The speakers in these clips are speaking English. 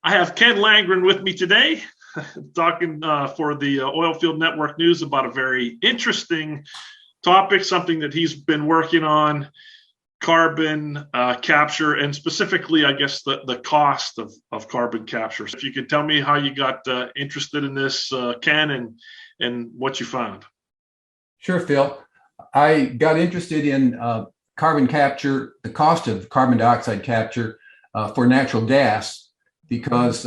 I have Ken Landgren with me today, talking for the Oilfield Network News about a very interesting topic, something that he's been working on, carbon capture, and specifically, I guess, the cost of carbon capture. So if you could tell me how you got interested in this, Ken, and what you found. Sure, Phil. I got interested in carbon capture, the cost of carbon dioxide capture for natural gas, because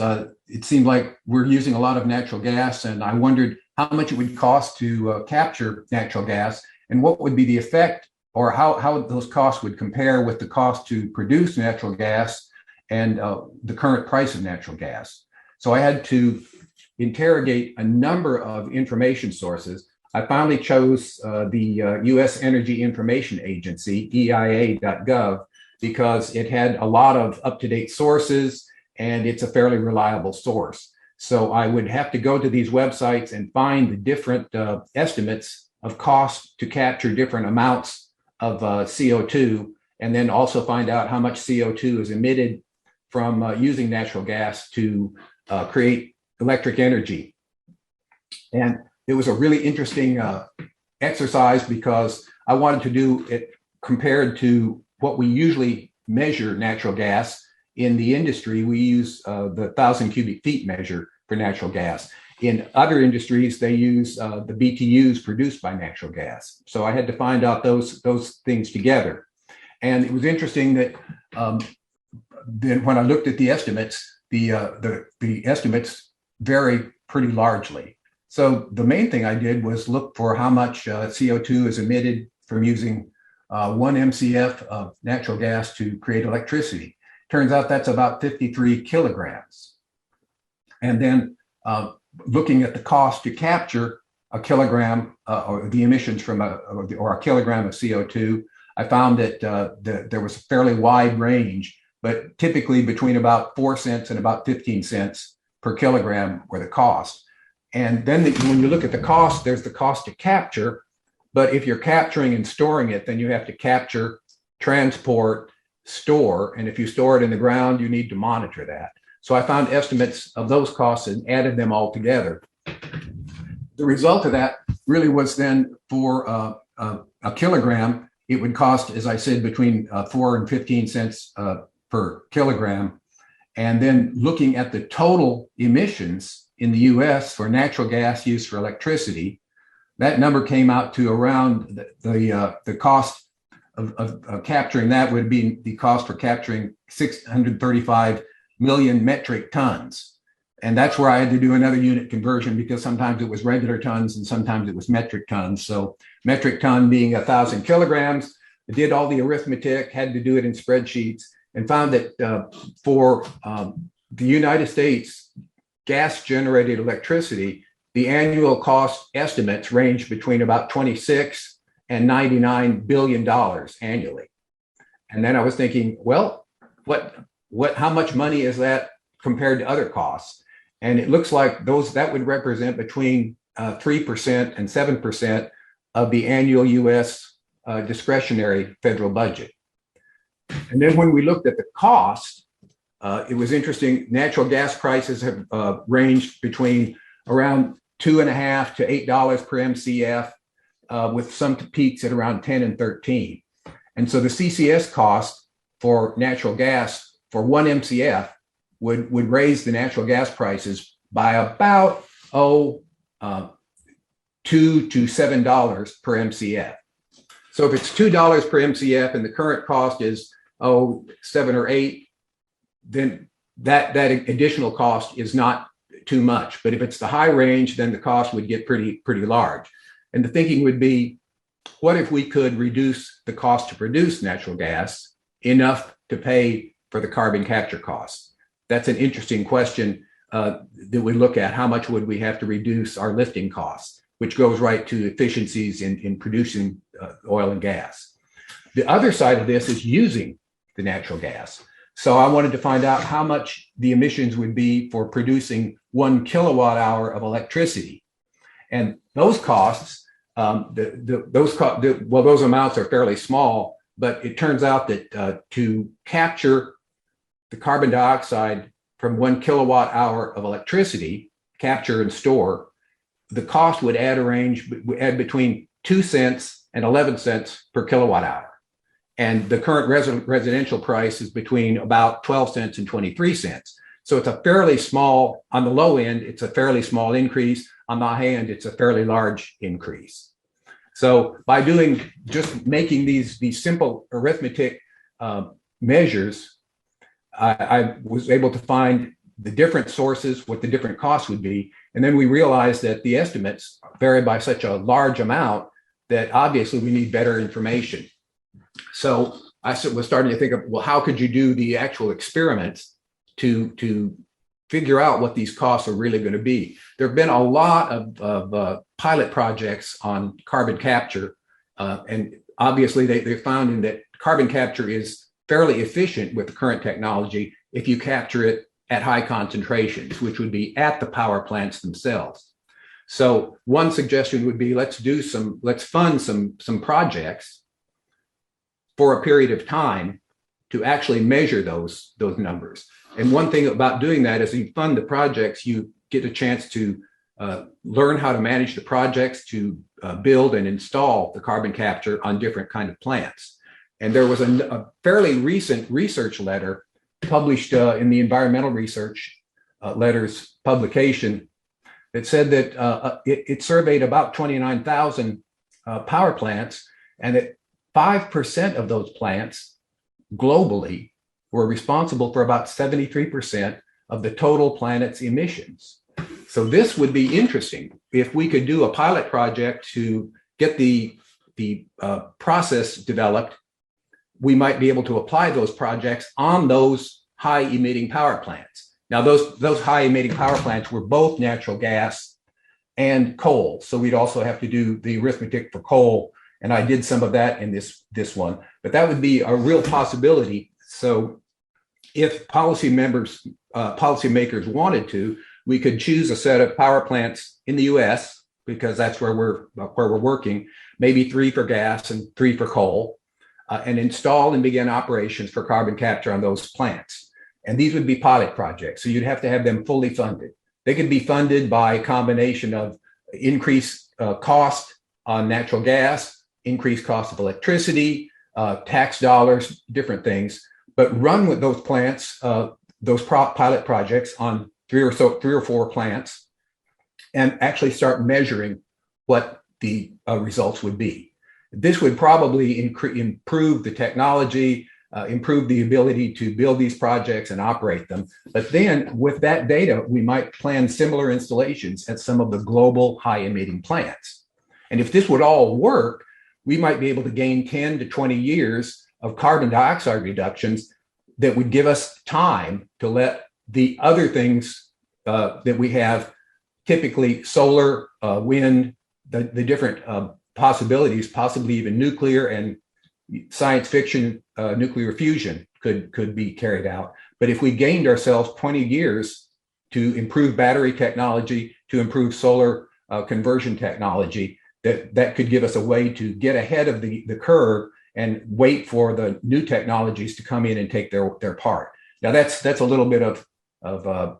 it seemed like we're using a lot of natural gas, and I wondered how much it would cost to capture natural gas and what would be the effect, or how those costs would compare with the cost to produce natural gas and the current price of natural gas. So I had to interrogate a number of information sources. I finally chose the U.S. Energy Information Agency, EIA.gov, because it had a lot of up-to-date sources and it's a fairly reliable source. So I would have to go to these websites and find the different estimates of cost to capture different amounts of CO2, and then also find out how much CO2 is emitted from using natural gas to create electric energy. And it was a really interesting exercise because I wanted to do it compared to what we usually measure natural gas. In the industry, we use the 1,000 cubic feet measure for natural gas. In other industries, they use the BTUs produced by natural gas. So I had to find out those things together. And it was interesting that then when I looked at the estimates, the estimates vary pretty largely. So the main thing I did was look for how much CO2 is emitted from using 1 MCF of natural gas to create electricity. Turns out that's about 53 kilograms. And then looking at the cost to capture a kilogram or the emissions from a kilogram of CO2, I found that there was a fairly wide range, but typically between about 4 cents and about 15 cents per kilogram were the cost. And then when you look at the cost, there's the cost to capture. But if you're capturing and storing it, then you have to capture, transport, store. And if you store it in the ground, you need to monitor that. So I found estimates of those costs and added them all together. The result of that really was then for a kilogram, it would cost, as I said, between 4 and 15 cents per kilogram. And then looking at the total emissions in the US for natural gas used for electricity, that number came out to around the cost of capturing that would be the cost for capturing 635 million metric tons. And that's where I had to do another unit conversion because sometimes it was regular tons and sometimes it was metric tons. So metric ton being 1,000 kilograms, I did all the arithmetic, had to do it in spreadsheets, and found that for the United States gas generated electricity, the annual cost estimates range between about 26 and $99 billion annually. And then I was thinking, well, how much money is that compared to other costs? And it looks like that would represent between 3% and 7% of the annual US discretionary federal budget. And then when we looked at the cost, it was interesting. Natural gas prices have ranged between around $2.50 to $8 per MCF, with some peaks at around 10 and 13. And so the CCS cost for natural gas for 1 MCF would raise the natural gas prices by about $2 to $7 per MCF. So if it's $2 per MCF and the current cost is 7 or 8, then that additional cost is not too much. But if it's the high range, then the cost would get pretty large. And the thinking would be, what if we could reduce the cost to produce natural gas enough to pay for the carbon capture costs? That's an interesting question that we look at. How much would we have to reduce our lifting costs, which goes right to efficiencies in producing oil and gas. The other side of this is using the natural gas. So I wanted to find out how much the emissions would be for producing 1 kilowatt hour of electricity. And those costs, those amounts are fairly small, but it turns out that to capture the carbon dioxide from 1 kilowatt hour of electricity, capture and store, the cost would add between 2 cents and 11 cents per kilowatt hour. And the current residential price is between about 12 cents and 23 cents. So it's a fairly small, on the low end, it's a fairly small increase. On the high end, it's a fairly large increase. So by just making these simple arithmetic measures, I was able to find the different sources, what the different costs would be. And then we realized that the estimates vary by such a large amount that obviously we need better information. So I was starting to think of, well, how could you do the actual experiments to figure out what these costs are really going to be? There have been a lot of pilot projects on carbon capture, and obviously they found that carbon capture is fairly efficient with the current technology if you capture it at high concentrations, which would be at the power plants themselves. So one suggestion would be, let's fund some projects for a period of time to actually measure those numbers. And one thing about doing that is you fund the projects, you get a chance to learn how to manage the projects, to build and install the carbon capture on different kind of plants. And there was a fairly recent research letter published in the Environmental Research Letters publication that said that it surveyed about 29,000 power plants, and that 5% of those plants globally were responsible for about 73% of the total planet's emissions. So this would be interesting if we could do a pilot project to get the process developed. We might be able to apply those projects on those high emitting power plants. Now, those high emitting power plants were both natural gas and coal. So we'd also have to do the arithmetic for coal. And I did some of that in this one, but that would be a real possibility. So if policymakers wanted to, we could choose a set of power plants in the US, because that's where we're working, maybe 3 for gas and 3 for coal, and install and begin operations for carbon capture on those plants. And these would be pilot projects. So you'd have to have them fully funded. They could be funded by a combination of increased cost on natural gas, increased cost of electricity, tax dollars, different things, but run with those plants, those pilot projects on 3 or 4 plants, and actually start measuring what the results would be. This would probably improve the technology, improve the ability to build these projects and operate them. But then with that data, we might plan similar installations at some of the global high emitting plants. And if this would all work, we might be able to gain 10 to 20 years of carbon dioxide reductions that would give us time to let the other things that we have, typically solar, wind, the different possibilities, possibly even nuclear and science fiction, nuclear fusion could be carried out. But if we gained ourselves 20 years to improve battery technology, to improve solar conversion technology, that could give us a way to get ahead of the curve and wait for the new technologies to come in and take their part. Now that's a little bit of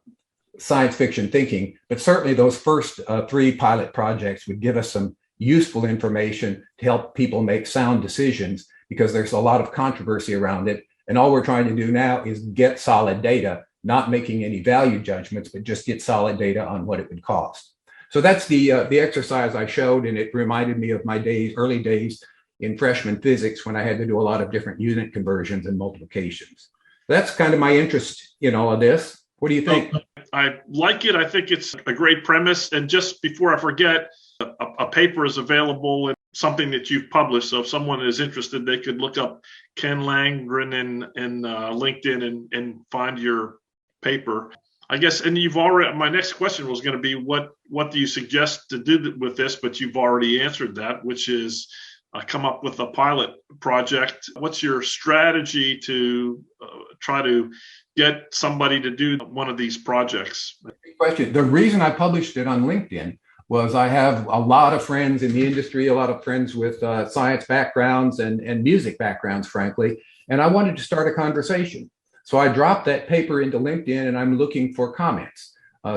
science fiction thinking, but certainly those first 3 pilot projects would give us some useful information to help people make sound decisions, because there's a lot of controversy around it. And all we're trying to do now is get solid data, not making any value judgments, but just get solid data on what it would cost. So that's the exercise I showed, and it reminded me of my early days in freshman physics when I had to do a lot of different unit conversions and multiplications. That's kind of my interest in all of this. What do you think? I like it. I think it's a great premise. And just before I forget, a paper is available and something that you've published. So if someone is interested, they could look up Ken Landgren in LinkedIn and find your paper. I guess, and you've already, my next question was going to be, what do you suggest to do with this? But you've already answered that, which is come up with a pilot project. What's your strategy to try to get somebody to do one of these projects? Good question. The reason I published it on LinkedIn was I have a lot of friends in the industry, a lot of friends with science backgrounds and music backgrounds, frankly, and I wanted to start a conversation. So I dropped that paper into LinkedIn and I'm looking for comments.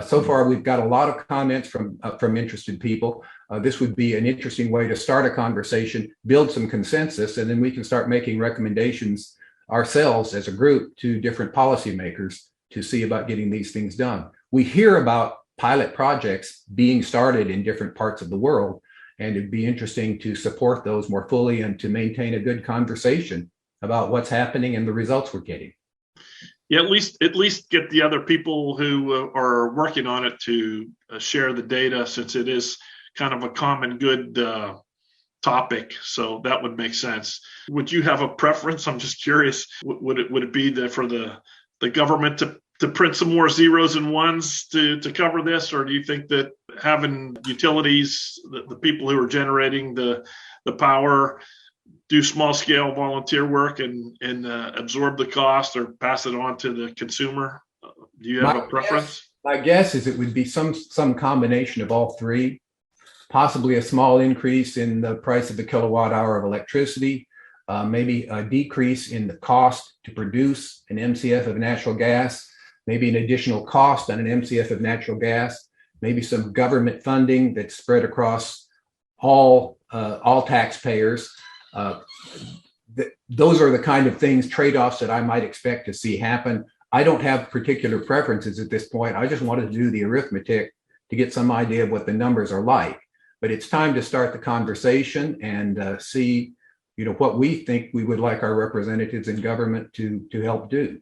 So far, we've got a lot of comments from interested people. This would be an interesting way to start a conversation, build some consensus, and then we can start making recommendations ourselves as a group to different policymakers to see about getting these things done. We hear about pilot projects being started in different parts of the world, and it'd be interesting to support those more fully and to maintain a good conversation about what's happening and the results we're getting. Yeah, at least get the other people who are working on it to share the data, since it is kind of a common good topic. So that would make sense. Would you have a preference? I'm just curious. Would it be for the government to print some more zeros and ones to cover this, or do you think that having utilities, the people who are generating the power, do small scale volunteer work and absorb the cost or pass it on to the consumer? Do you have a preference? My guess is it would be some combination of all three, possibly a small increase in the price of the kilowatt hour of electricity, maybe a decrease in the cost to produce an MCF of natural gas, maybe an additional cost on an MCF of natural gas, maybe some government funding that's spread across all taxpayers. Those are the kind of things, trade-offs that I might expect to see happen. I don't have particular preferences at this point. I just wanted to do the arithmetic to get some idea of what the numbers are like. But it's time to start the conversation and see, what we think we would like our representatives in government to help do.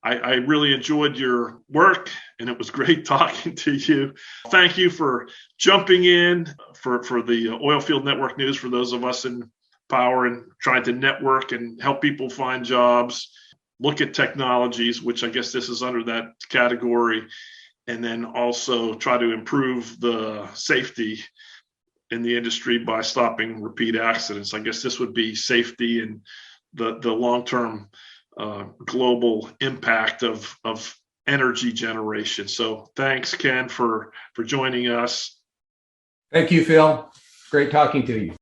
I really enjoyed your work, and it was great talking to you. Thank you for jumping in for the Oilfield Network News, for those of us in power and trying to network and help people find jobs, look at technologies, which I guess this is under that category, and then also try to improve the safety in the industry by stopping repeat accidents. I guess this would be safety and the long-term global impact of energy generation. So thanks, Ken, for joining us. Thank you, Phil. Great talking to you.